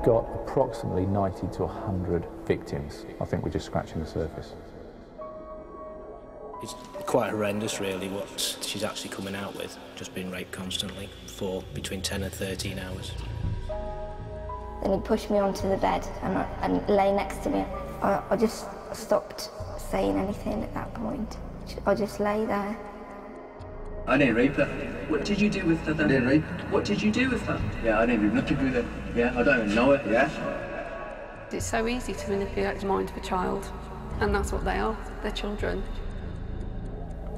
got approximately 90 to 100 victims. I think we're just scratching the surface. It's quite horrendous, really, what she's actually coming out with, just being raped constantly for between 10 and 13 hours. Then he pushed me onto the bed and lay next to me. I just stopped saying anything at that point. I just lay there. I didn't rape her. What did you do with her then? I didn't rape. What did you do with her? Yeah, I didn't do nothing with her. Yeah, I don't even know her, yeah? It's so easy to manipulate the mind of a child, and that's what they are, they're children.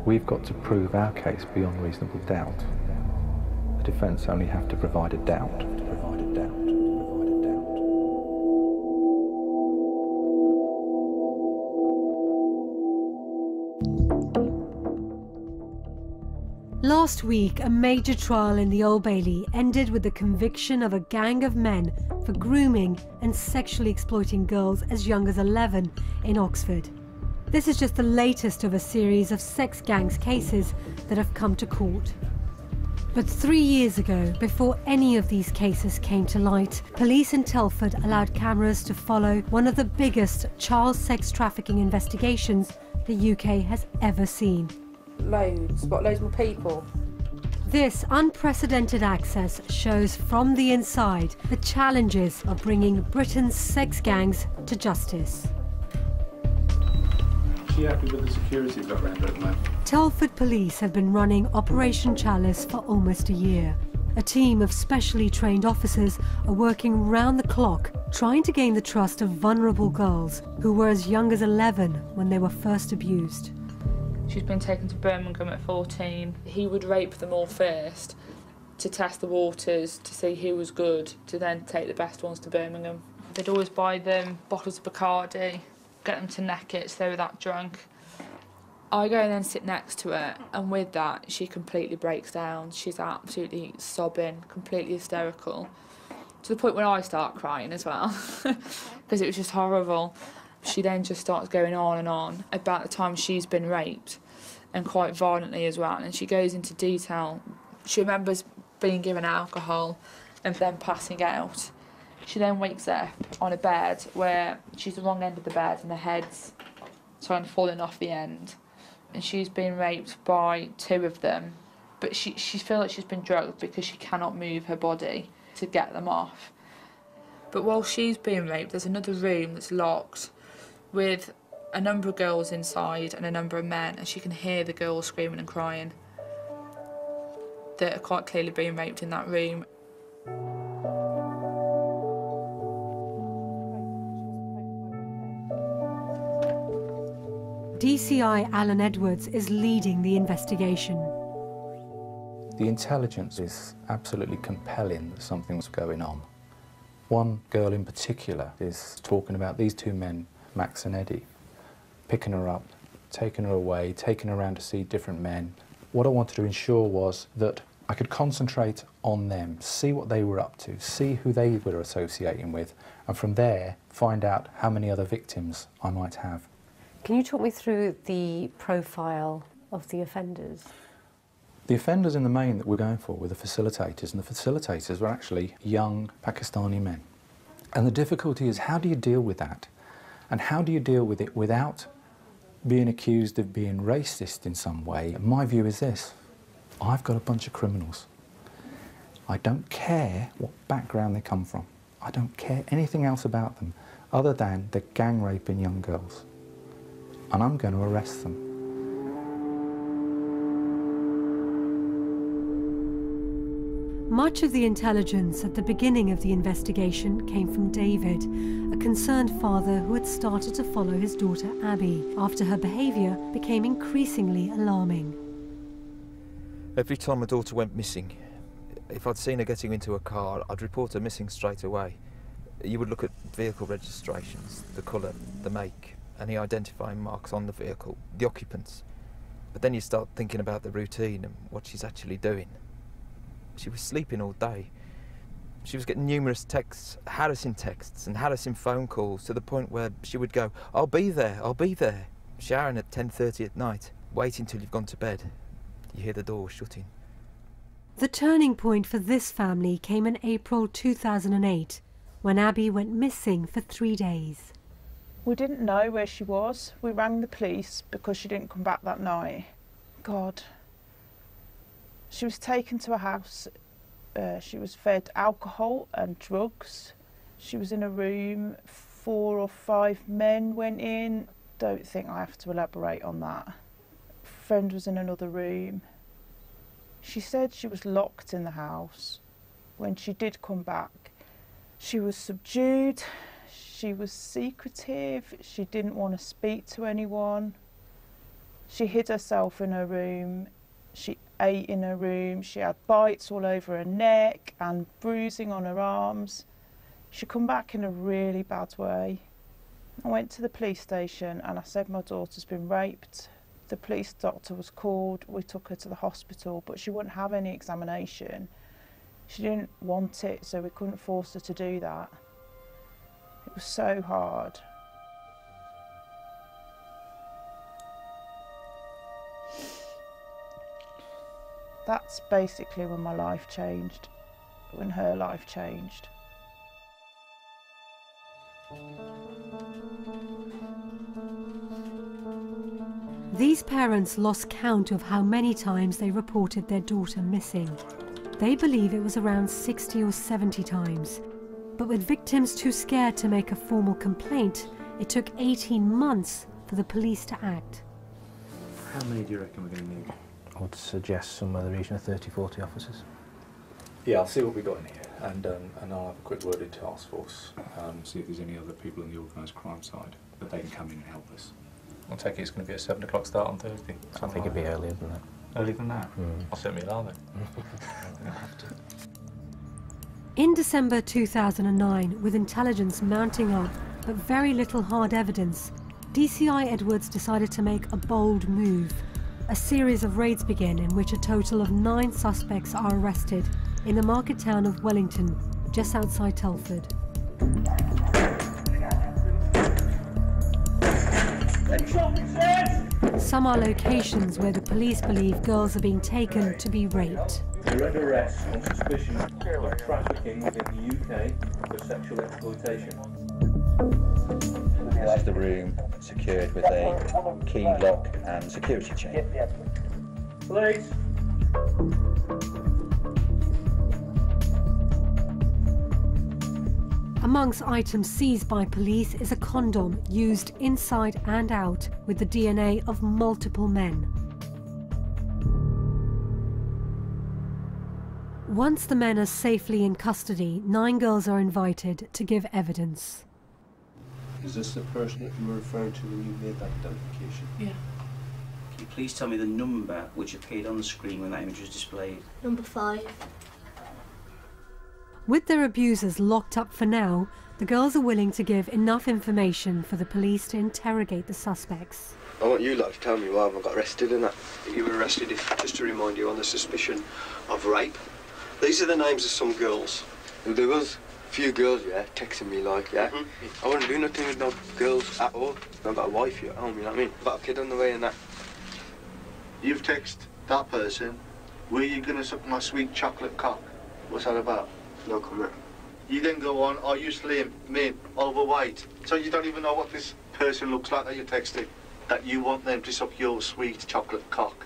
We've got to prove our case beyond reasonable doubt. The defence only have to provide a doubt. Last week, a major trial in the Old Bailey ended with the conviction of a gang of men for grooming and sexually exploiting girls as young as 11 in Oxford. This is just the latest of a series of sex gangs cases that have come to court. But 3 years ago, before any of these cases came to light, police in Telford allowed cameras to follow one of the biggest child sex trafficking investigations the UK has ever seen. Loads more people. This unprecedented access shows from the inside the challenges of bringing Britain's sex gangs to justice. Is she happy with the security we've got around her at the moment? Telford police have been running Operation Chalice for almost a year. A team of specially trained officers are working round the clock trying to gain the trust of vulnerable girls who were as young as 11 when they were first abused. She's been taken to Birmingham at 14. He would rape them all first to test the waters, to see who was good, to then take the best ones to Birmingham. They'd always buy them bottles of Bacardi, get them to neck it so they were that drunk. I go and then sit next to her, and with that, she completely breaks down. She's absolutely sobbing, completely hysterical, to the point where I start crying as well, because it was just horrible. She then just starts going on and on about the time she's been raped, and quite violently as well, and she goes into detail. She remembers being given alcohol and then passing out. She then wakes up on a bed where she's the wrong end of the bed and the head's sort of falling off the end. And she's been raped by 2 of them, but she feels like she's been drugged because she cannot move her body to get them off. But while she's being raped, there's another room that's locked with a number of girls inside and a number of men, and she can hear the girls screaming and crying that are quite clearly being raped in that room. DCI Alan Edwards is leading the investigation. The intelligence is absolutely compelling that something's going on. One girl in particular is talking about these 2 men, Max and Eddie, picking her up, taking her away, taking her around to see different men. What I wanted to ensure was that I could concentrate on them, see what they were up to, see who they were associating with, and from there find out how many other victims I might have. Can you talk me through the profile of the offenders? The offenders in the main that we're going for were the facilitators, and the facilitators were actually young Pakistani men. And the difficulty is, how do you deal with that? And how do you deal with it without being accused of being racist in some way? And my view is this: I've got a bunch of criminals. I don't care what background they come from. I don't care anything else about them other than the gang raping young girls. And I'm going to arrest them. Much of the intelligence at the beginning of the investigation came from David, a concerned father who had started to follow his daughter Abby after her behaviour became increasingly alarming. Every time my daughter went missing, if I'd seen her getting into a car, I'd report her missing straight away. You would look at vehicle registrations, the colour, the make, any identifying marks on the vehicle, the occupants. But then you start thinking about the routine and what she's actually doing. She was sleeping all day. She was getting numerous texts, harassing phone calls, to the point where she would go, I'll be there, showering at 10:30 at night, waiting till you've gone to bed. You hear the door shutting. The turning point for this family came in April 2008, when Abby went missing for 3 days. We didn't know where she was. We rang the police because she didn't come back that night. God. She was taken to a house. She was fed alcohol and drugs. She was in a room. 4 or 5 men went in. Don't think I have to elaborate on that. A friend was in another room. She said she was locked in the house. When she did come back, she was subdued. She was secretive. She didn't want to speak to anyone. She hid herself in her room. She ate in her room. She had bites all over her neck and bruising on her arms. She come back in a really bad way. I went to the police station and I said my daughter's been raped. The police doctor was called. We took her to the hospital, but she wouldn't have any examination. She didn't want it, so we couldn't force her to do that. It was so hard. That's basically when my life changed, when her life changed. These parents lost count of how many times they reported their daughter missing. They believe it was around 60 or 70 times. But with victims too scared to make a formal complaint, it took 18 months for the police to act. How many do you reckon we're going to need? I would suggest somewhere in the region of 30-40 officers. Yeah, I'll see what we've got in here, and I'll have a quick word in task force, see if there's any other people on the organised crime side, but they can come in and help us. I'll take it it's going to be a 7 o'clock start on Thursday. I think it'd be earlier than that. Earlier than that? I'll set me alarm then. I'll have to. In December 2009, with intelligence mounting up but very little hard evidence, DCI Edwards decided to make a bold move. A series of raids begin in which a total of 9 suspects are arrested in the market town of Wellington, just outside Telford. Some are locations where the police believe girls are being taken to be raped. You're under arrest on suspicion of trafficking within the UK for sexual exploitation. This is the room secured with a key lock and security chain. Police! Amongst items seized by police is a condom used inside and out with the DNA of multiple men. Once the men are safely in custody, 9 girls are invited to give evidence. Is this the person that you were referring to when you made that identification? Yeah. Can you please tell me the number which appeared on the screen when that image was displayed? Number 5. With their abusers locked up for now, the girls are willing to give enough information for the police to interrogate the suspects. I want you lot to tell me why I got arrested in that. You were arrested, just to remind you, on the suspicion of rape. These are the names of some girls. There was a few girls, yeah, texting me like, yeah. I wouldn't do nothing with no girls at all. I've got a wife here at home, you know what I mean? I've got a kid on the way and that. You've texted that person, were you going to suck my sweet chocolate cock? What's that about? No comment. You then go on, are you slim, thin, overweight? So you don't even know what this person looks like that you're texting, that you want them to suck your sweet chocolate cock.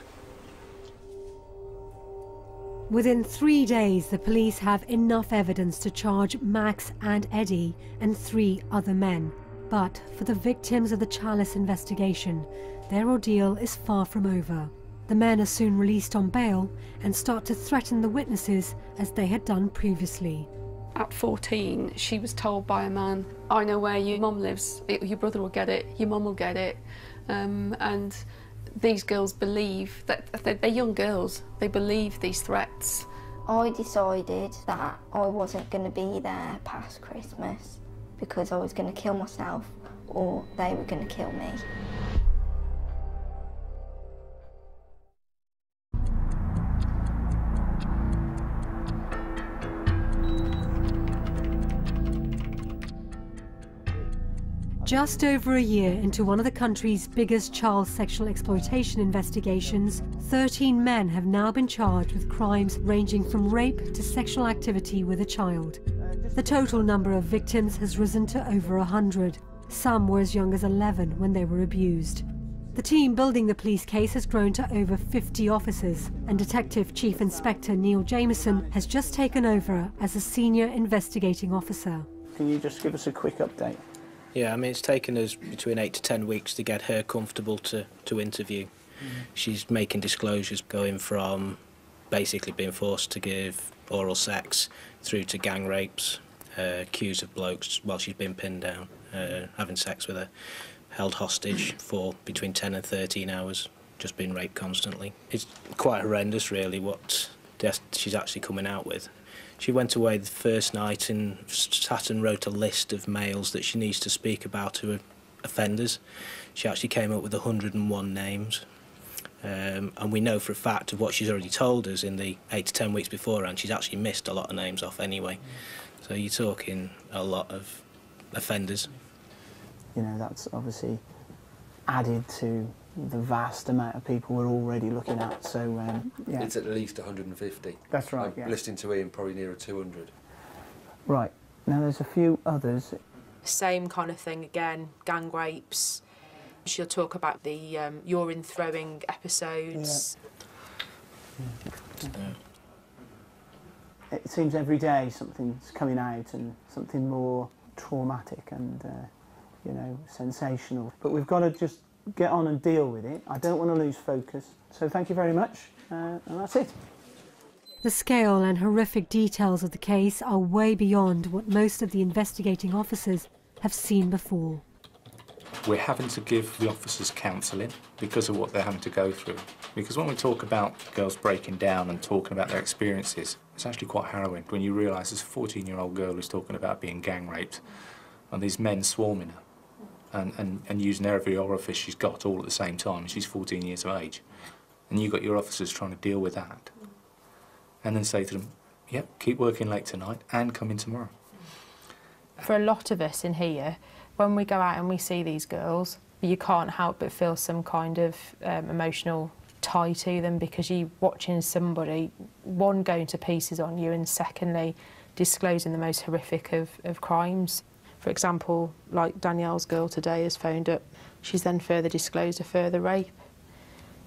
Within 3 days, the police have enough evidence to charge Max and Eddie and 3 other men. But for the victims of the Chalice investigation, their ordeal is far from over. The men are soon released on bail and start to threaten the witnesses as they had done previously. At 14, she was told by a man, I know where your mum lives, your brother will get it, your mum will get it. And these girls believe, that they're young girls, they believe these threats. I decided that I wasn't going to be there past Christmas because I was going to kill myself or they were going to kill me. Just over a year into one of the country's biggest child sexual exploitation investigations, 13 men have now been charged with crimes ranging from rape to sexual activity with a child. The total number of victims has risen to over 100. Some were as young as 11 when they were abused. The team building the police case has grown to over 50 officers, and Detective Chief Inspector Neil Jameson has just taken over as a senior investigating officer. Can you just give us a quick update? Yeah, I mean, it's taken us between 8 to 10 weeks to get her comfortable to interview. She's making disclosures going from basically being forced to give oral sex through to gang rapes, accused of blokes while she's been pinned down, having sex with her, held hostage for between 10 and 13 hours, just being raped constantly. It's quite horrendous, really, what she's actually coming out with. She went away the first night and sat and wrote a list of males that she needs to speak about who are offenders. She actually came up with 101 names. And we know for a fact of what she's already told us in the 8 to 10 weeks beforehand, she's actually missed a lot of names off anyway. So you're talking a lot of offenders. You know, that's obviously added to the vast amount of people we're already looking at, so yeah. It's at least 150. That's right, I'm listening to Ian, probably nearer 200. Right, now there's a few others. Same kind of thing again, gang rapes. She'll talk about the urine throwing episodes. Yeah. It seems every day something's coming out and something more traumatic and, you know, sensational. But we've got to just get on and deal with it. I don't want to lose focus. So thank you very much, and that's it. The scale and horrific details of the case are way beyond what most of the investigating officers have seen before. We're having to give the officers counselling because of what they're having to go through. Because when we talk about girls breaking down and talking about their experiences, it's actually quite harrowing when you realise there's a 14-year-old girl who's talking about being gang raped and these men swarming her and using every orifice she's got all at the same time. She's 14 years of age. And you've got your officers trying to deal with that. And then say to them, yep, keep working late tonight and come in tomorrow. For a lot of us in here, when we go out and we see these girls, you can't help but feel some kind of emotional tie to them, because you're watching somebody, one, going to pieces on you, and secondly, disclosing the most horrific of crimes. For example, like Danielle's girl today has phoned up. She's then further disclosed a further rape.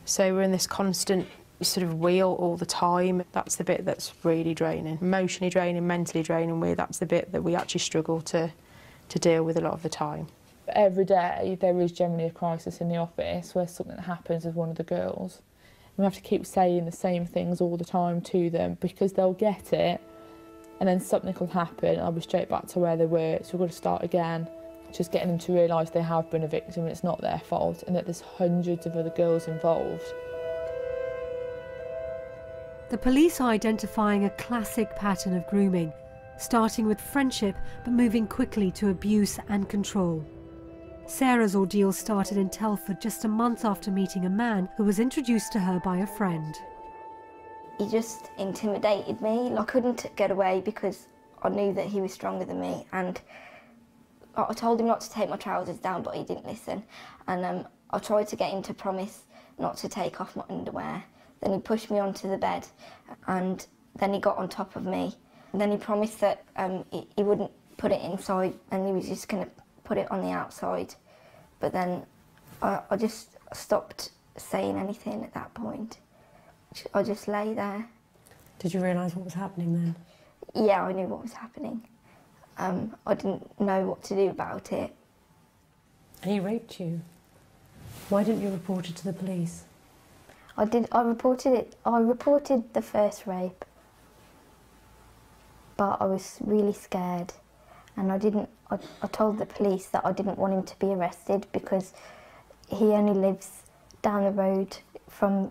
So we're in this constant sort of wheel all the time. That's the bit that's really draining. Emotionally draining, mentally draining. That's the bit that we actually struggle to deal with a lot of the time. Every day there is generally a crisis in the office where something happens with one of the girls. We have to keep saying the same things all the time to them, because they'll get it and then something will happen and I'll be straight back to where they were. So we've got to start again. Just getting them to realise they have been a victim and it's not their fault, and that there's hundreds of other girls involved. The police are identifying a classic pattern of grooming, starting with friendship but moving quickly to abuse and control. Sarah's ordeal started in Telford just a month after meeting a man who was introduced to her by a friend. He just intimidated me. I couldn't get away because I knew that he was stronger than me, and I told him not to take my trousers down, but he didn't listen. And I tried to get him to promise not to take off my underwear. Then he pushed me onto the bed, and then he got on top of me. And then he promised that he wouldn't put it inside, and he was just going to put it on the outside. But then I just stopped saying anything at that point. I just lay there. Did you realise what was happening then? Yeah, I knew what was happening. I didn't know what to do about it. And he raped you. Why didn't you report it to the police? I did. I reported it. I reported the first rape, but I was really scared, and I didn't. I told the police that I didn't want him to be arrested because he only lives down the road from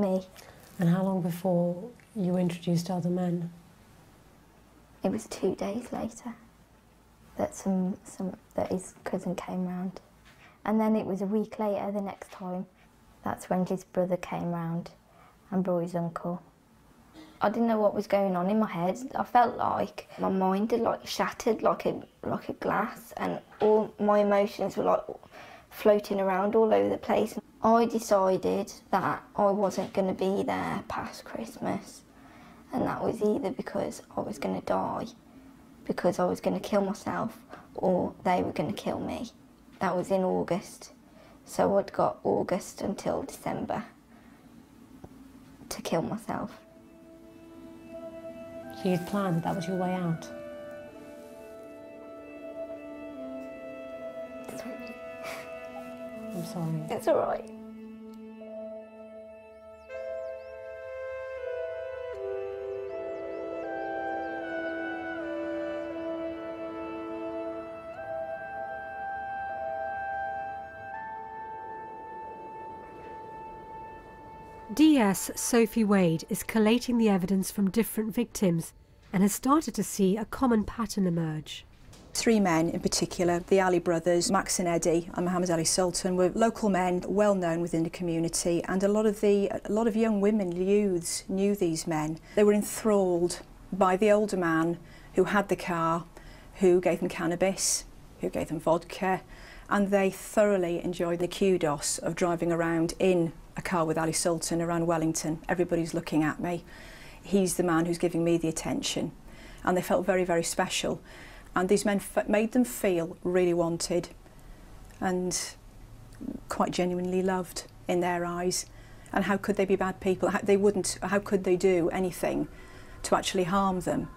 me. And how long before you were introduced to other men? It was 2 days later that that his cousin came round, and then it was a week later. The next time, that's when his brother came round, and brought his uncle. I didn't know what was going on in my head. I felt like my mind had like shattered like a glass, and all my emotions were like floating around all over the place. I decided that I wasn't going to be there past Christmas, and that was either because I was going to die, because I was going to kill myself, or they were going to kill me. That was in August, so I'd got August until December to kill myself. So you'd planned, that was your way out? I'm sorry. It's all right. DS Sophie Wade is collating the evidence from different victims and has started to see a common pattern emerge. 3 men in particular, the Ali brothers, Max and Eddie and Mohammed Ali Sultan, were local men well known within the community, and a lot of young women, youths, knew these men. They were enthralled by the older man who had the car, who gave them cannabis, who gave them vodka, and they thoroughly enjoyed the kudos of driving around in a car with Ali Sultan around Wellington. Everybody's looking at me. He's the man who's giving me the attention. And they felt very, very special. And these men made them feel really wanted and quite genuinely loved in their eyes. And how could they be bad people? How could they do anything to actually harm them?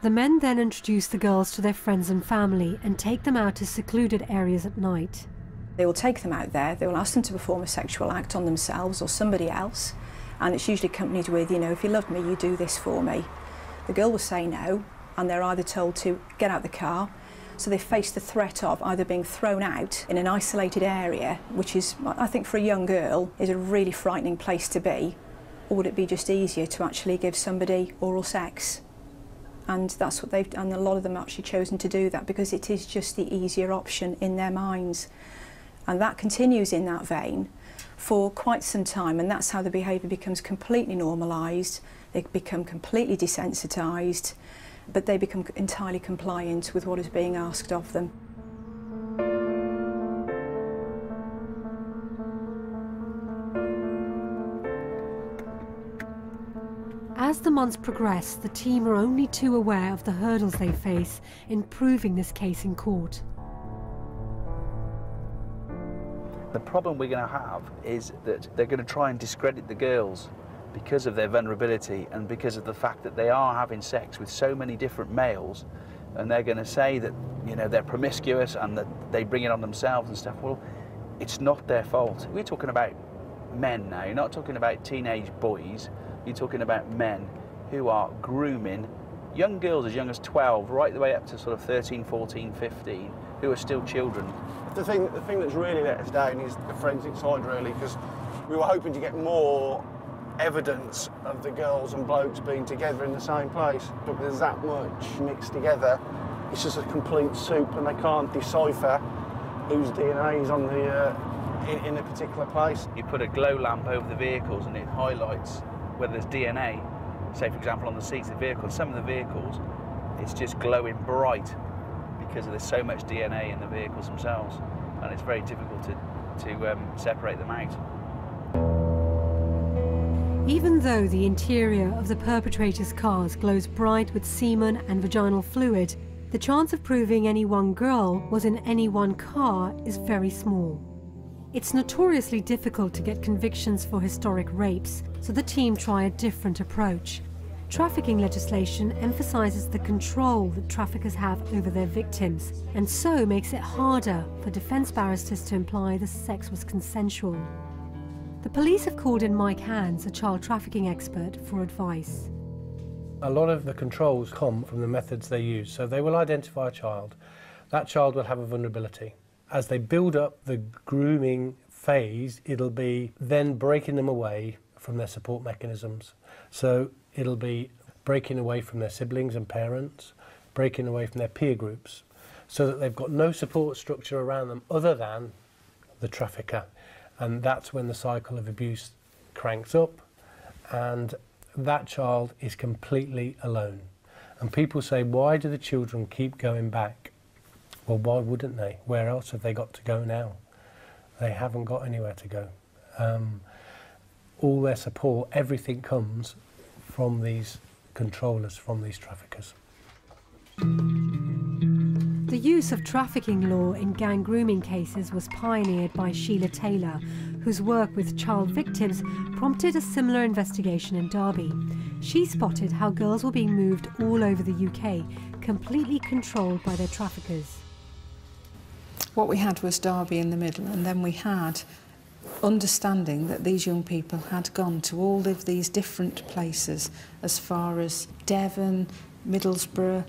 The men then introduce the girls to their friends and family and take them out to secluded areas at night. They will take them out there, they will ask them to perform a sexual act on themselves or somebody else, and it's usually accompanied with, you know, if you love me, you do this for me. The girl will say no, and they're either told to get out the car, so they face the threat of either being thrown out in an isolated area, which is, I think for a young girl, is a really frightening place to be, or would it be just easier to actually give somebody oral sex? And that's what they've done, and a lot of them have actually chosen to do that because it is just the easier option in their minds. And that continues in that vein for quite some time, and that's how the behaviour becomes completely normalised. They become completely desensitised, but they become entirely compliant with what is being asked of them. As the months progress, the team are only too aware of the hurdles they face in proving this case in court. The problem we're going to have is that they're going to try and discredit the girls because of their vulnerability and because of the fact that they are having sex with so many different males, and they're going to say that, you know, they're promiscuous and that they bring it on themselves and stuff. Well, it's not their fault. We're talking about men now. You're not talking about teenage boys. You're talking about men who are grooming young girls as young as 12 right the way up to sort of 13, 14, 15 who are still children. The thing that's really let us down is the forensic side, really, because we were hoping to get more evidence of the girls and blokes being together in the same place, but there's that much mixed together. It's just a complete soup, and they can't decipher whose DNA is on the in a particular place. You put a glow lamp over the vehicles and it highlights whether there's DNA. Say, for example, on the seats of the vehicle. Some of the vehicles, it's just glowing bright because there's so much DNA in the vehicles themselves, and it's very difficult to separate them out. Even though the interior of the perpetrator's cars glows bright with semen and vaginal fluid, the chance of proving any one girl was in any one car is very small. It's notoriously difficult to get convictions for historic rapes, so the team try a different approach. Trafficking legislation emphasises the control that traffickers have over their victims, and so makes it harder for defence barristers to imply the sex was consensual. The police have called in Mike Hands, a child trafficking expert, for advice. A lot of the controls come from the methods they use. So they will identify a child. That child will have a vulnerability. As they build up the grooming phase, it'll be then breaking them away from their support mechanisms. So it'll be breaking away from their siblings and parents, breaking away from their peer groups, so that they've got no support structure around them other than the trafficker. And that's when the cycle of abuse cranks up, and that child is completely alone. And people say, why do the children keep going back? Well, why wouldn't they? Where else have they got to go now? They haven't got anywhere to go. All their support, everything comes from these controllers, from these traffickers. The use of trafficking law in gang grooming cases was pioneered by Sheila Taylor, whose work with child victims prompted a similar investigation in Derby. She spotted how girls were being moved all over the UK, completely controlled by their traffickers. What we had was Derby in the middle, and then we had understanding that these young people had gone to all of these different places, as far as Devon, Middlesbrough,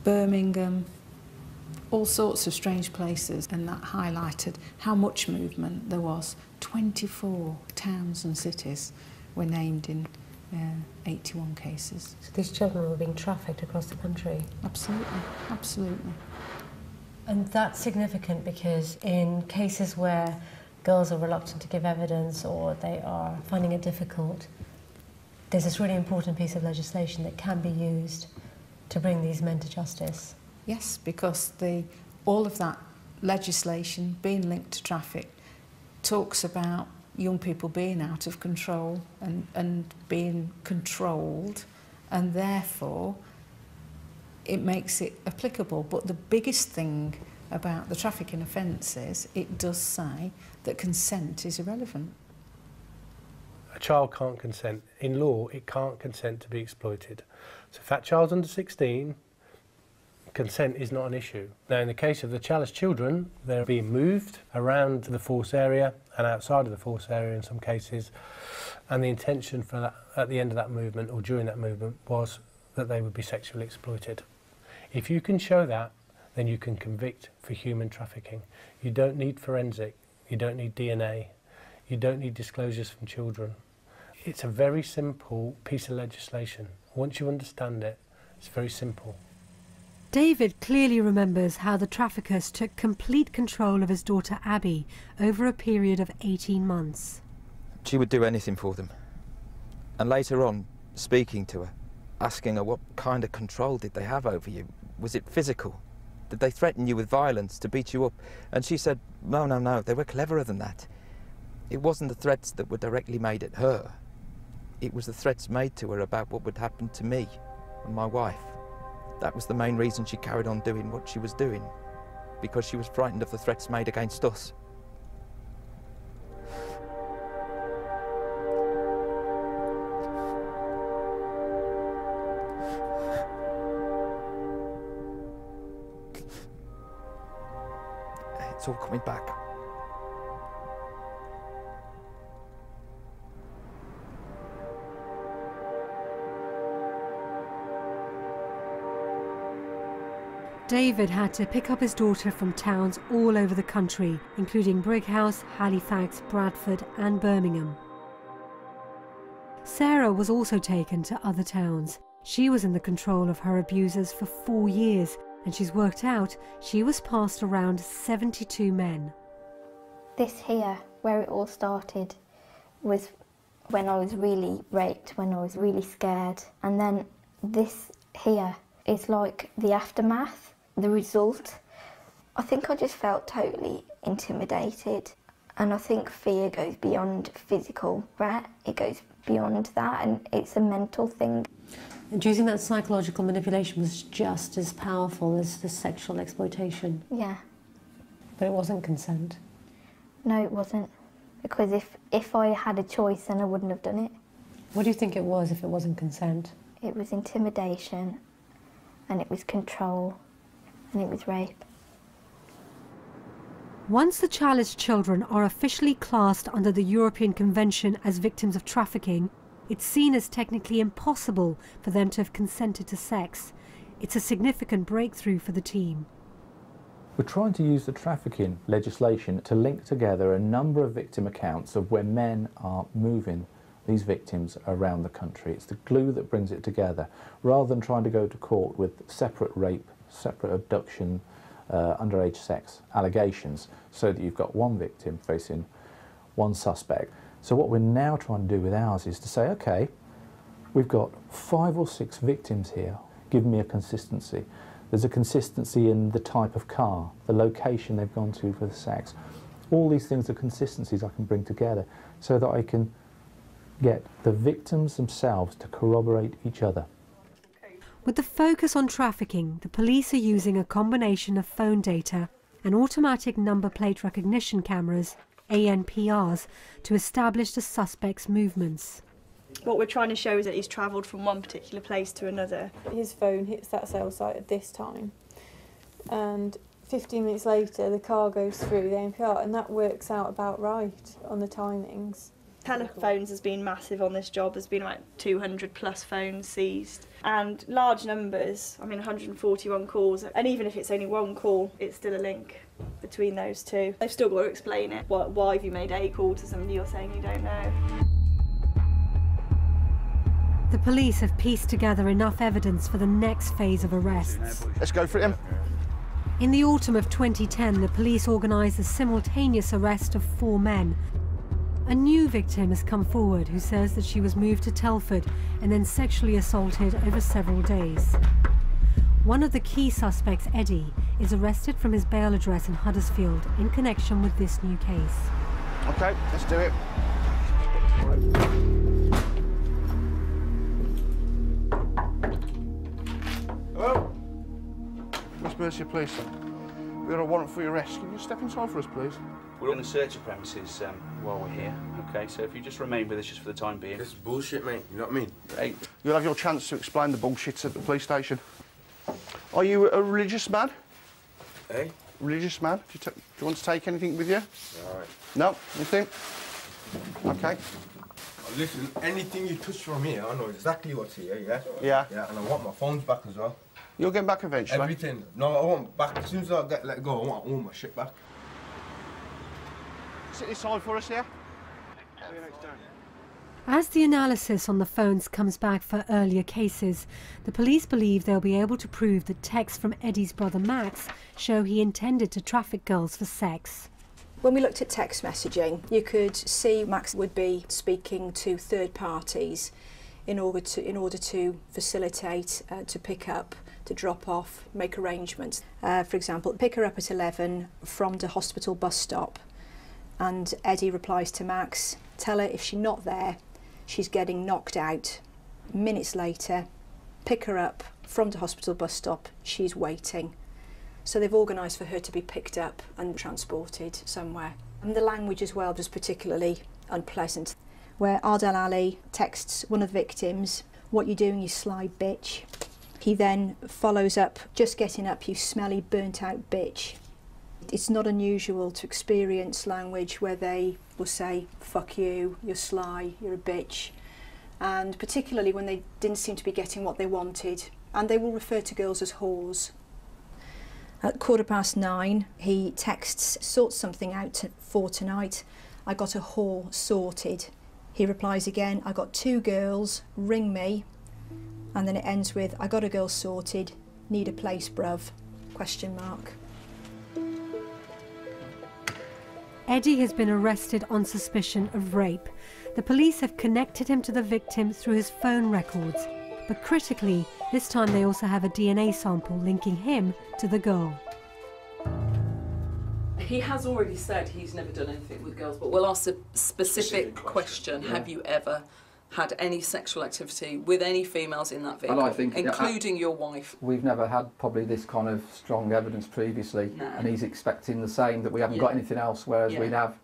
Birmingham, all sorts of strange places, and that highlighted how much movement there was. 24 towns and cities were named in 81 cases. So these children were being trafficked across the country? Absolutely, absolutely. And that's significant because in cases where girls are reluctant to give evidence or they are finding it difficult, there's this really important piece of legislation that can be used to bring these men to justice. Yes, because all of that legislation being linked to traffic talks about young people being out of control and being controlled, and therefore it makes it applicable. But the biggest thing about the trafficking offences, it does say that consent is irrelevant. A child can't consent. In law, it can't consent to be exploited. So if that child's under 16, consent is not an issue. Now, in the case of the chalice children, they're being moved around the force area and outside of the force area in some cases, and the intention for that, at the end of that movement or during that movement, was that they would be sexually exploited. If you can show that, then you can convict for human trafficking. You don't need forensic, you don't need DNA, you don't need disclosures from children. It's a very simple piece of legislation. Once you understand it, it's very simple. David clearly remembers how the traffickers took complete control of his daughter Abby over a period of 18 months. She would do anything for them. And later on, speaking to her, asking her what kind of control did they have over you? Was it physical? Did they threaten you with violence to beat you up? And she said, no, no, no, they were cleverer than that. It wasn't the threats that were directly made at her. It was the threats made to her about what would happen to me and my wife. That was the main reason she carried on doing what she was doing, because she was frightened of the threats made against us. It's all coming back. David had to pick up his daughter from towns all over the country, including Brighouse, Halifax, Bradford and Birmingham. Sarah was also taken to other towns. She was in the control of her abusers for 4 years, and she's worked out she was passed around 72 men. This here, where it all started, was when I was really raped, when I was really scared. And then this here is like the aftermath. The result, I think I just felt totally intimidated, and I think fear goes beyond physical, right? It goes beyond that, and it's a mental thing. And do you think that psychological manipulation was just as powerful as the sexual exploitation? Yeah. But it wasn't consent? No, it wasn't, because if I had a choice, then I wouldn't have done it. What do you think it was if it wasn't consent? It was intimidation, and it was control, and it was rape. Once the chalice children are officially classed under the European Convention as victims of trafficking, it's seen as technically impossible for them to have consented to sex. It's a significant breakthrough for the team. We're trying to use the trafficking legislation to link together a number of victim accounts of where men are moving these victims around the country. It's the glue that brings it together, rather than trying to go to court with separate rape, separate abduction, underage sex allegations, so that you've got one victim facing one suspect. So what we're now trying to do with ours is to say, okay, We've got 5 or 6 victims here, giving me a consistency. There's a consistency in the type of car, the location they've gone to for the sex. All these things are consistencies I can bring together so that I can get the victims themselves to corroborate each other. With the focus on trafficking, the police are using a combination of phone data and automatic number plate recognition cameras, ANPRs, to establish the suspect's movements. What we're trying to show is that he's travelled from one particular place to another. His phone hits that sales site at this time, and 15 minutes later the car goes through the ANPR, and that works out about right on the timings. Telephones has been massive on this job. There's been like 200 plus phones seized and large numbers. I mean 141 calls, and even if it's only one call, it's still a link between those two. They've still got to explain it. Why have you made a call to somebody you're saying you don't know? The police have pieced together enough evidence for the next phase of arrests. Let's go for him. In the autumn of 2010, the police organised the simultaneous arrest of 4 men. A new victim has come forward who says that she was moved to Telford and then sexually assaulted over several days. One of the key suspects, Eddie, is arrested from his bail address in Huddersfield in connection with this new case. OK, let's do it. Hello? Miss Mercia, please. We've got a warrant for your arrest. Can you step inside for us, please? We're on the search of premises while we're here, OK? So if you just remain with us just for the time being. This is bullshit, mate, you know what I mean? Hey. You'll have your chance to explain the bullshit at the police station. Are you a religious man? Eh? Religious man? Do you want to take anything with you? All right. No? Anything? OK. Listen, anything you touch from here, I know exactly what's here, yeah? Yeah. Yeah, and I want my phones back as well. You'll get back eventually? Everything. No, I want back. As soon as I get let go, I want all my shit back. Sit this side for us here. As the analysis on the phones comes back for earlier cases, the police believe they'll be able to prove that texts from Eddie's brother Max show he intended to traffic girls for sex. When we looked at text messaging, you could see Max would be speaking to third parties in order to facilitate, to pick up, to drop off, make arrangements. For example, pick her up at 11 from the hospital bus stop, and Eddie replies to Max, tell her if she's not there, she's getting knocked out. Minutes later, pick her up from the hospital bus stop, she's waiting. So they've organised for her to be picked up and transported somewhere. And the language as well was particularly unpleasant, where Ardal Ali texts one of the victims, what you doing, you sly bitch. He then follows up, just getting up, you smelly burnt out bitch. It's not unusual to experience language where they will say, fuck you, you're sly, you're a bitch. And particularly when they didn't seem to be getting what they wanted. And they will refer to girls as whores. At 9:15, he texts, sort something out for tonight. I got a whore sorted. He replies again, I got 2 girls, ring me. And then it ends with, I got a girl sorted, need a place, bruv, ? Eddie has been arrested on suspicion of rape. The police have connected him to the victim through his phone records. But critically, this time they also have a DNA sample linking him to the girl. He has already said he's never done anything with girls, but we'll ask a specific question. Have you ever had any sexual activity with any females in that vehicle, and I think, including your wife? We've never had probably this kind of strong evidence previously, and he's expecting the same, that we haven't got anything else, whereas we'd have.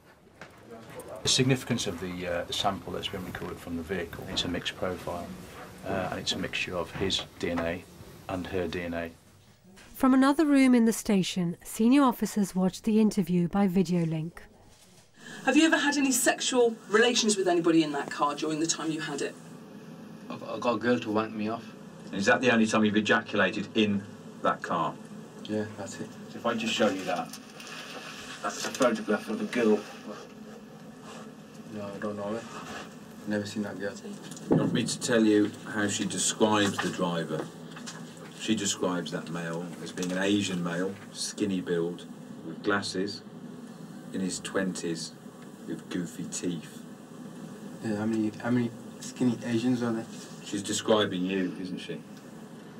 The significance of the sample that's been recorded from the vehicle, it's a mixed profile, and it's a mixture of his DNA and her DNA. From another room in the station, senior officers watched the interview by video link. Have you ever had any sexual relations with anybody in that car during the time you had it? I got a girl to wank me off. Is that the only time you've ejaculated in that car? Yeah, that's it. So if I just show you that, that's a photograph of a girl. No, I don't know it. Never seen that girl. You want me to tell you how she describes the driver? She describes that male as being an Asian male, skinny build, with glasses, in his 20s, with goofy teeth. Yeah, how many skinny Asians are there? She's describing you, isn't she?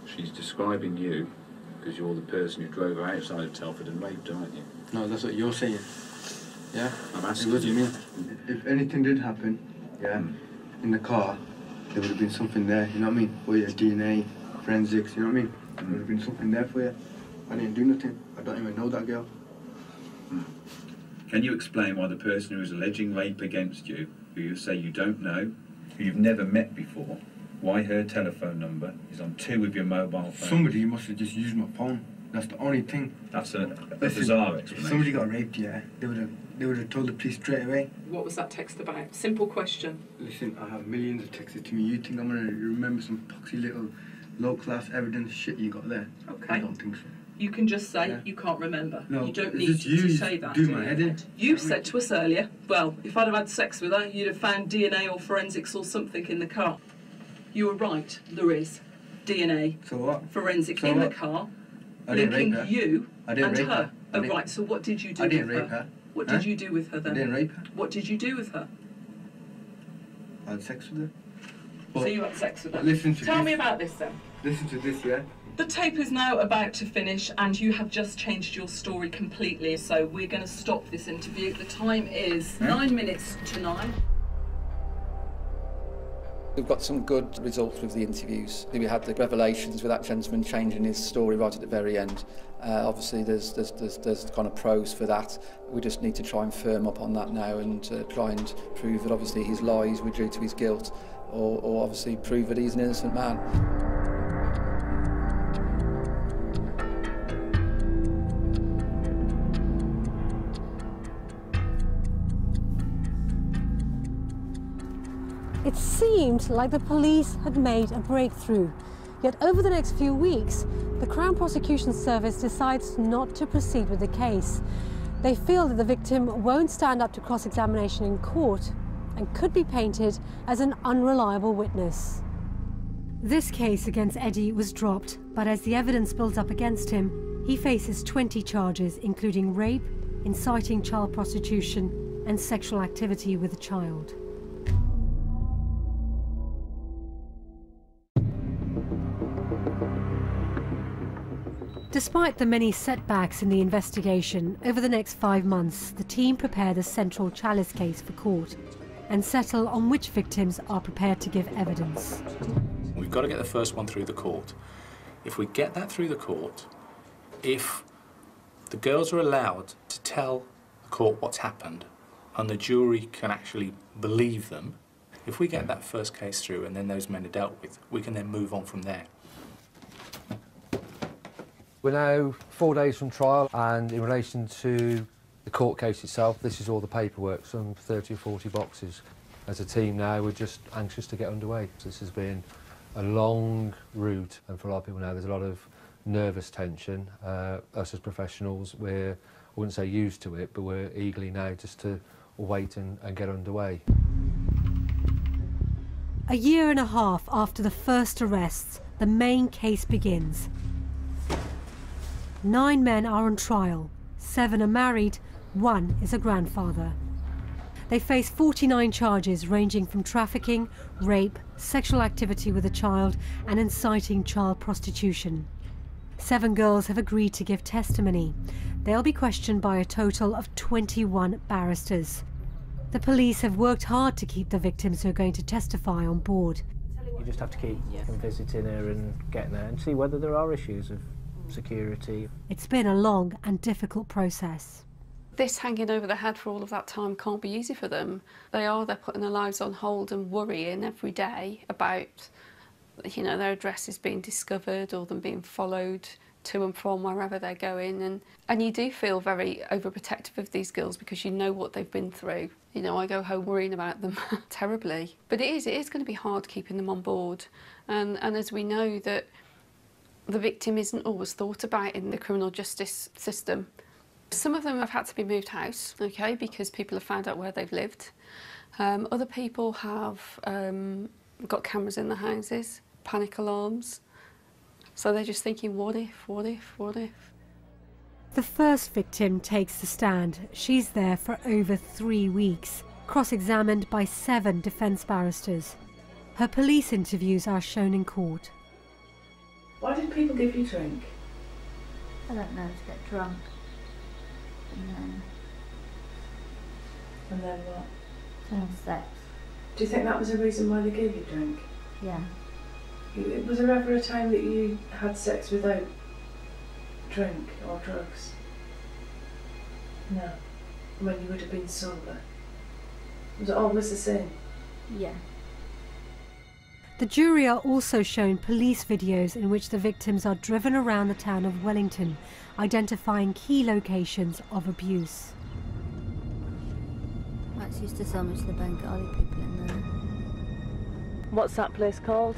She's describing you because you're the person who drove her outside of Telford and raped her, aren't you? No, that's what you're saying. Yeah? I'm asking What do you you. mean? If anything did happen, yeah, in the car, there would have been something there, you know what I mean? For your DNA, forensics, you know what I mean? There would have been something there for you. I didn't do nothing. I don't even know that girl. Can you explain why the person who is alleging rape against you, who you say you don't know, who you've never met before, why her telephone number is on 2 of your mobile phones? Somebody must have just used my phone. That's the only thing. That's a bizarre explanation. If somebody got raped, yeah, they would have told the police straight away. What was that text about? Simple question. Listen, I have millions of texts to me. You think I'm gonna remember some poxy little low-class evidence shit you got there? Okay. I don't think so. You can just say Yeah. you can't remember. No, you don't it's need just to you say that. do do my you? head in. You said to us earlier, well, if I'd have had sex with her, you'd have found DNA or forensics or something in the car. You were right, there is DNA. So what? Forensic So in what? the car, I didn't linking rape her. you I didn't and rape her. her. Oh, right, so what did you do I with didn't her? rape her. What Huh? did you do with her then? I didn't rape her. What did you do with her? I had sex with her. So you had sex with her? Listen to Tell this. me about this then. Listen to this, yeah? The tape is now about to finish and you have just changed your story completely, so we're going to stop this interview. The time is 9 minutes to 9. We've got some good results with the interviews. We had the revelations with that gentleman changing his story right at the very end. Obviously there's kind of pros for that. We just need to try and firm up on that now and try and prove that obviously his lies were due to his guilt, or obviously prove that he's an innocent man. It seemed like the police had made a breakthrough. Yet over the next few weeks, the Crown Prosecution Service decides not to proceed with the case. They feel that the victim won't stand up to cross-examination in court and could be painted as an unreliable witness. This case against Eddie was dropped, but as the evidence builds up against him, he faces 20 charges, including rape, inciting child prostitution, and sexual activity with a child. Despite the many setbacks in the investigation, over the next 5 months, the team prepare the central chalice case for court and settle on which victims are prepared to give evidence. We've got to get the first one through the court. If we get that through the court, if the girls are allowed to tell the court what's happened and the jury can actually believe them, if we get that first case through and then those men are dealt with, we can then move on from there. We're now 4 days from trial, and in relation to the court case itself, this is all the paperwork, some 30 or 40 boxes. As a team now, we're just anxious to get underway. This has been a long route, and for a lot of people now, there's a lot of nervous tension. Us as professionals, I wouldn't say used to it, but we're eagerly now just to wait and get underway. A year and a half after the first arrests, the main case begins. 9 men are on trial, 7 are married, 1 is a grandfather. They face 49 charges ranging from trafficking, rape, sexual activity with a child and inciting child prostitution. 7 girls have agreed to give testimony. They'll be questioned by a total of 21 barristers. The police have worked hard to keep the victims who are going to testify on board. You just have to keep visiting her and getting her and see whether there are issues of security. It's been a long and difficult process. This hanging over their head for all of that time can't be easy for them. They're putting their lives on hold and worrying every day about, their addresses being discovered or them being followed to and from wherever they're going. And you do feel very overprotective of these girls because you know what they've been through. I go home worrying about them terribly. But it is going to be hard keeping them on board. And as we know that the victim isn't always thought about in the criminal justice system. Some of them have had to be moved house, because people have found out where they've lived. Other people have got cameras in their houses, panic alarms. So they're just thinking, what if, what if, what if? The first victim takes the stand. She's there for over 3 weeks, cross-examined by 7 defence barristers. Her police interviews are shown in court. Why did people give you drink? I don't know, to get drunk. And then what? To have sex. Do you think that was the reason why they gave you drink? Yeah. Was there ever a time that you had sex without drink or drugs? No. When you would have been sober? Was it always the same? Yeah. The jury are also shown police videos in which the victims are driven around the town of Wellington, identifying key locations of abuse. Max used to sell me to the Bengali people in there. What's that place called?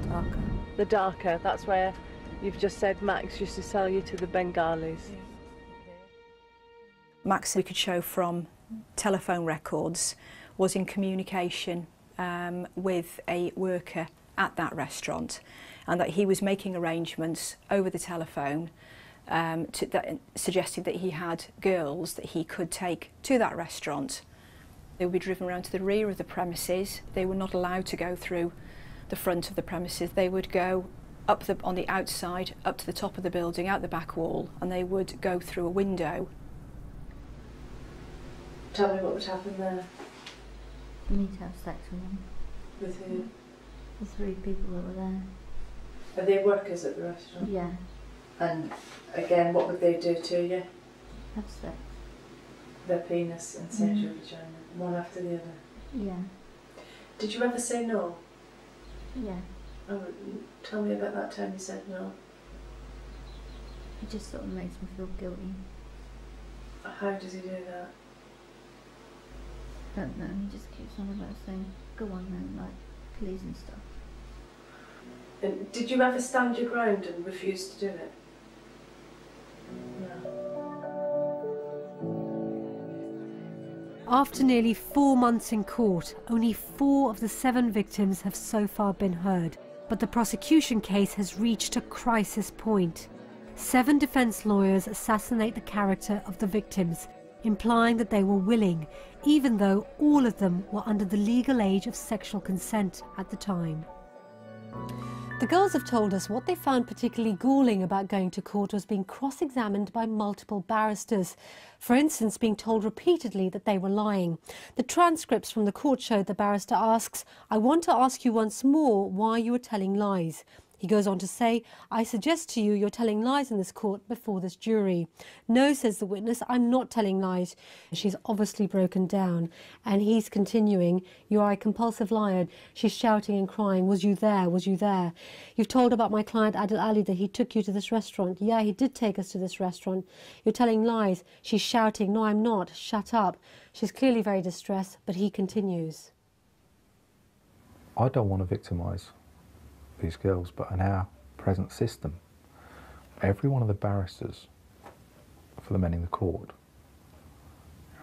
Darker. The Darker. That's where you've just said Max used to sell you to the Bengalis. Max, we could show from telephone records, was in communication with a worker at that restaurant, and that he was making arrangements over the telephone suggesting that he had girls that he could take to that restaurant. They would be driven around to the rear of the premises. They were not allowed to go through the front of the premises. They would go up on the outside, up to the top of the building, out the back wall, and they would go through a window. Tell me what would happen there. Me to have sex with them. With who? The 3 people that were there. Are they workers at the restaurant? Yeah. And again, what would they do to you? Have sex. Their penis inside your vagina, one after the other? Yeah. Did you ever say no? Yeah. Oh, tell me about that time you said no. It just sort of makes me feel guilty. How does he do that? Don't know, he just keeps on about saying, go on then, like, please and stuff. And did you ever stand your ground and refuse to do it? No. After nearly 4 months in court, only 4 of the 7 victims have so far been heard, but the prosecution case has reached a crisis point. 7 defence lawyers assassinate the character of the victims, implying that they were willing, even though all of them were under the legal age of sexual consent at the time. The girls have told us what they found particularly galling about going to court was being cross-examined by multiple barristers. For instance, being told repeatedly that they were lying. The transcripts from the court showed the barrister asks, "I want to ask you once more why you were telling lies." He goes on to say, "I suggest to you you're telling lies in this court before this jury." "No," says the witness, "I'm not telling lies." She's obviously broken down, and he's continuing, "You are a compulsive liar." She's shouting and crying, "Was you there? Was you there? You've told about my client Adil Ali that he took you to this restaurant." "Yeah, he did take us to this restaurant." "You're telling lies." She's shouting, "No, I'm not. Shut up." She's clearly very distressed, but he continues. I don't want to victimise these girls, but in our present system, every one of the barristers for the men in the court,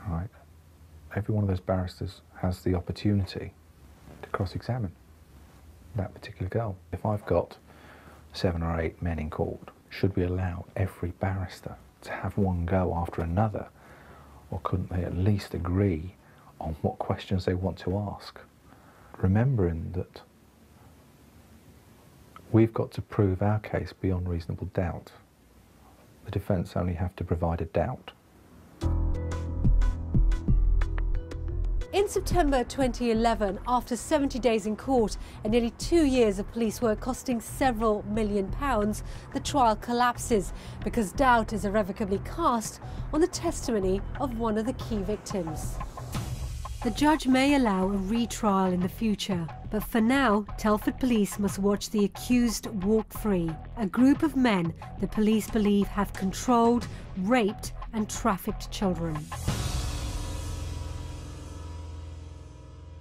right, every one of those barristers has the opportunity to cross-examine that particular girl. If I've got 7 or 8 men in court, should we allow every barrister to have one go after another, or couldn't they at least agree on what questions they want to ask, remembering that we've got to prove our case beyond reasonable doubt. The defence only have to provide a doubt. In September 2011, after 70 days in court and nearly 2 years of police work costing several £1 million, the trial collapses because doubt is irrevocably cast on the testimony of one of the key victims. The judge may allow a retrial in the future, but for now, Telford police must watch the accused walk free, a group of men the police believe have controlled, raped and trafficked children.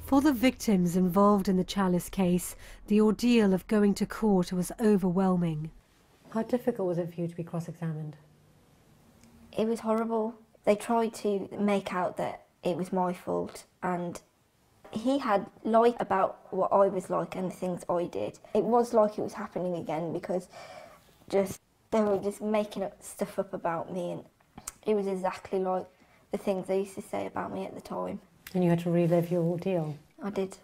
For the victims involved in the Chalice case, the ordeal of going to court was overwhelming. How difficult was it for you to be cross-examined? It was horrible. They tried to make out that it was my fault, and he had lied about what I was like and the things I did. It was like it was happening again because they were just making stuff up about me, and it was exactly like the things they used to say about me at the time. And you had to relive your ordeal? I did.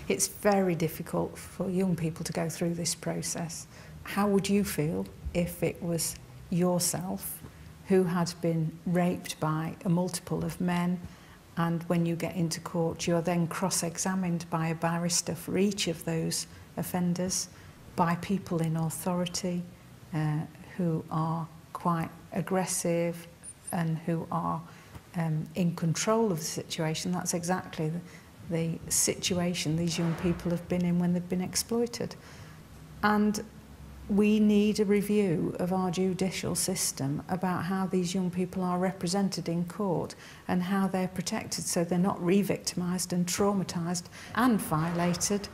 It's very difficult for young people to go through this process. How would you feel if it was yourself who had been raped by a multiple of men, and when you get into court you're then cross-examined by a barrister for each of those offenders by people in authority who are quite aggressive and who are in control of the situation? That's exactly the situation these young people have been in when they've been exploited. And we need a review of our judicial system about how these young people are represented in court and how they're protected so they're not re-victimised and traumatised and violated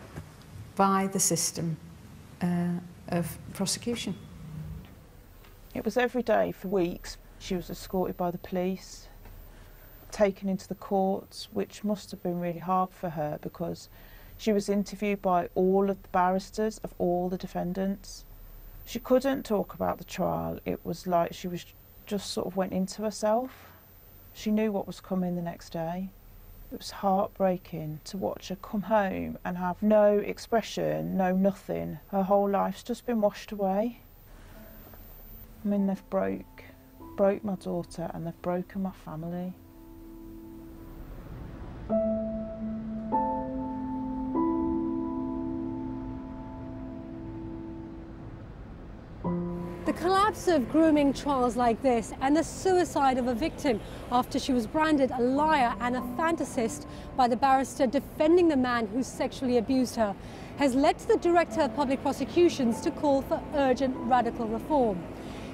by the system of prosecution. It was every day for weeks. She was escorted by the police, taken into the courts, which must have been really hard for her because she was interviewed by all of the barristers of all the defendants. She couldn't talk about the trial. It was like she was just sort of went into herself. She knew what was coming the next day. It was heartbreaking to watch her come home and have no expression, no nothing. Her whole life's just been washed away. I mean, they've broke my daughter and they've broken my family. The collapse of grooming trials like this and the suicide of a victim after she was branded a liar and a fantasist by the barrister defending the man who sexually abused her has led to the Director of Public Prosecutions to call for urgent radical reform.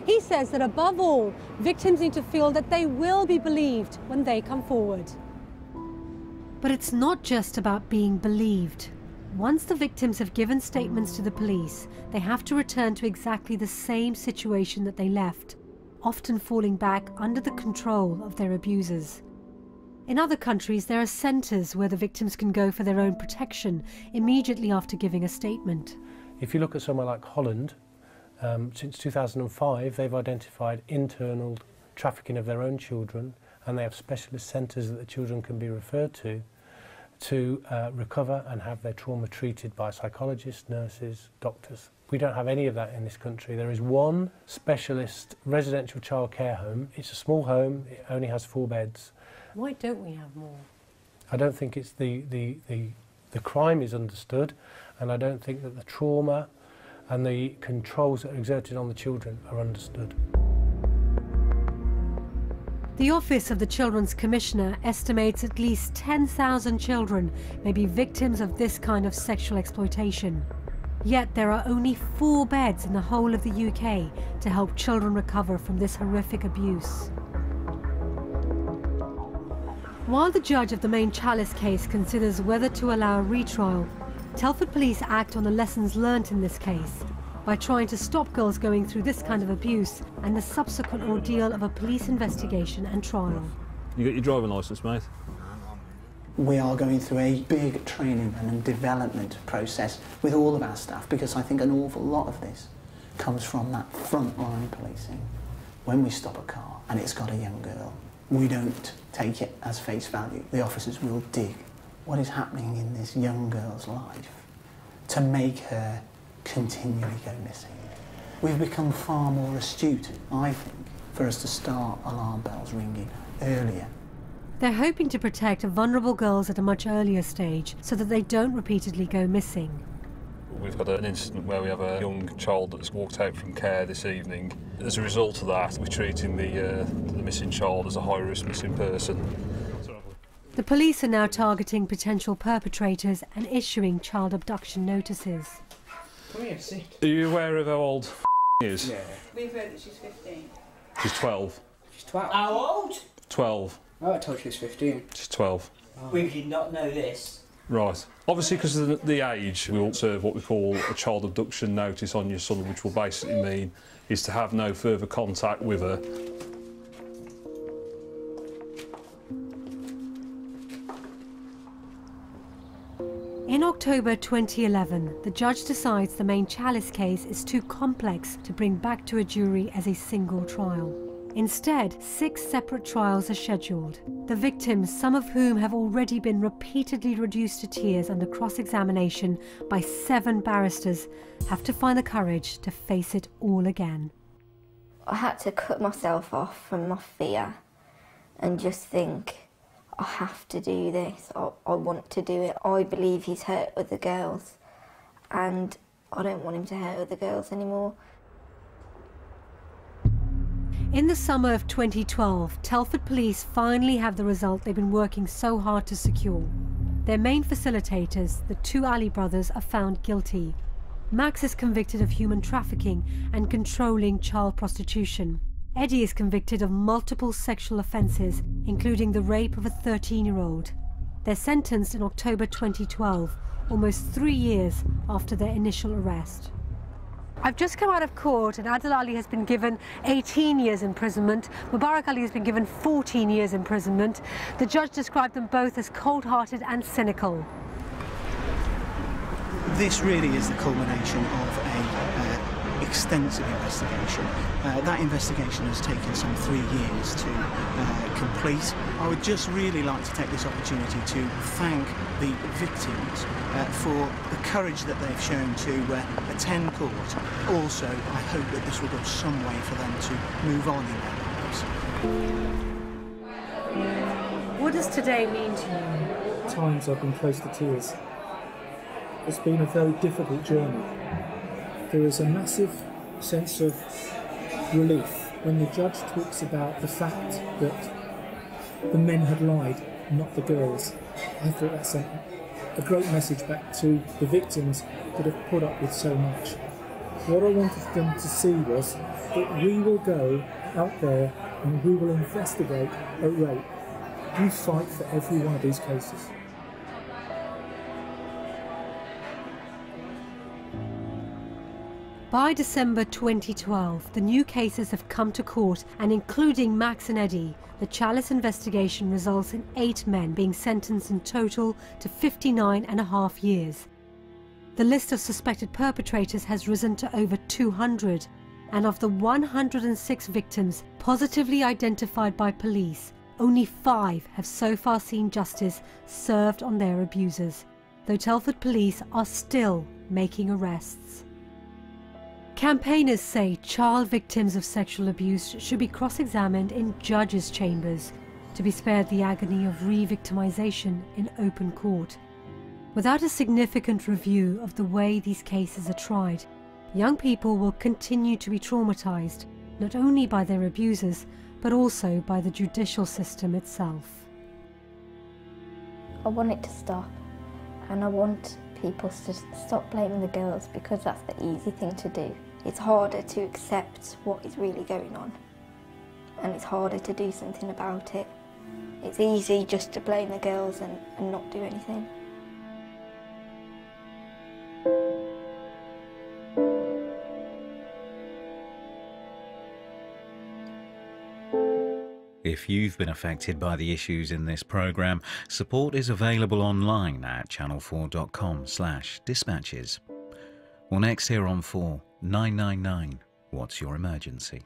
He says that above all, victims need to feel that they will be believed when they come forward. But it's not just about being believed. Once the victims have given statements to the police, they have to return to exactly the same situation that they left, often falling back under the control of their abusers. In other countries, there are centres where the victims can go for their own protection immediately after giving a statement. If you look at somewhere like Holland, since 2005, they've identified internal trafficking of their own children, and they have specialist centres that the children can be referred to recover and have their trauma treated by psychologists, nurses, doctors. We don't have any of that in this country. There is one specialist residential child care home. It's a small home, it only has 4 beds. Why don't we have more? I don't think it's the crime is understood, and I don't think that the trauma and the controls that are exerted on the children are understood. The Office of the Children's Commissioner estimates at least 10,000 children may be victims of this kind of sexual exploitation. Yet there are only 4 beds in the whole of the UK to help children recover from this horrific abuse. While the judge of the main Chalice case considers whether to allow a retrial, Telford police act on the lessons learnt in this case by trying to stop girls going through this kind of abuse and the subsequent ordeal of a police investigation and trial. You got your driving licence, mate? We are going through a big training and development process with all of our staff, because I think an awful lot of this comes from that frontline policing. When we stop a car and it's got a young girl, we don't take it as face value. The officers will dig what is happening in this young girl's life to make her continually go missing. We've become far more astute, I think, for us to start alarm bells ringing earlier. They're hoping to protect vulnerable girls at a much earlier stage so that they don't repeatedly go missing. We've had an incident where we have a young child that's walked out from care this evening. As a result of that, we're treating the missing child as a high-risk missing person. The police are now targeting potential perpetrators and issuing child abduction notices. Come here, sit. Are you aware of how old is? Yeah. We've heard that she's 15. She's 12. She's 12. How old? 12. Oh, I told she was 15. She's 12. Oh. We did not know this. Right. Obviously, because of the age, we'll serve what we call a child abduction notice on your son, which will basically mean is to have no further contact with her. In October 2011, the judge decides the main Chalice case is too complex to bring back to a jury as a single trial. Instead, 6 separate trials are scheduled. The victims, some of whom have already been repeatedly reduced to tears under cross-examination by 7 barristers, have to find the courage to face it all again. I had to cut myself off from my fear and just think, I have to do this, I want to do it. I believe he's hurt other girls and I don't want him to hurt other girls anymore. In the summer of 2012, Telford police finally have the result they've been working so hard to secure. Their main facilitators, the 2 Ali brothers, are found guilty. Max is convicted of human trafficking and controlling child prostitution. Eddie is convicted of multiple sexual offences, including the rape of a 13-year-old. They're sentenced in October 2012, almost 3 years after their initial arrest. I've just come out of court and Adil Ali has been given 18 years imprisonment. Mubarak Ali has been given 14 years imprisonment. The judge described them both as cold-hearted and cynical. This really is the culmination of an extensive investigation. That investigation has taken some 3 years to complete. I would just really like to take this opportunity to thank the victims for the courage that they've shown to attend court. Also, I hope that this will go some way for them to move on in their lives. What does today mean to you? At times I've been close to tears. It's been a very difficult journey. There is a massive sense of relief when the judge talks about the fact that the men had lied, not the girls. I thought that sent a great message back to the victims that have put up with so much. What I wanted them to see was that we will go out there and we will investigate a rape. We fight for every one of these cases. By December 2012, the new cases have come to court, and including Max and Eddie, the Chalice investigation results in 8 men being sentenced in total to 59.5 years. The list of suspected perpetrators has risen to over 200, and of the 106 victims positively identified by police, only 5 have so far seen justice served on their abusers, though Telford police are still making arrests. Campaigners say child victims of sexual abuse should be cross-examined in judges' chambers to be spared the agony of re-victimization in open court. Without a significant review of the way these cases are tried, young people will continue to be traumatized, not only by their abusers, but also by the judicial system itself. I want it to stop, and I want people to stop blaming the girls, because that's the easy thing to do. It's harder to accept what is really going on, and it's harder to do something about it. It's easy just to blame the girls and not do anything. If you've been affected by the issues in this programme, support is available online at channel4.com/dispatches. Or next here on 4 999, What's Your Emergency?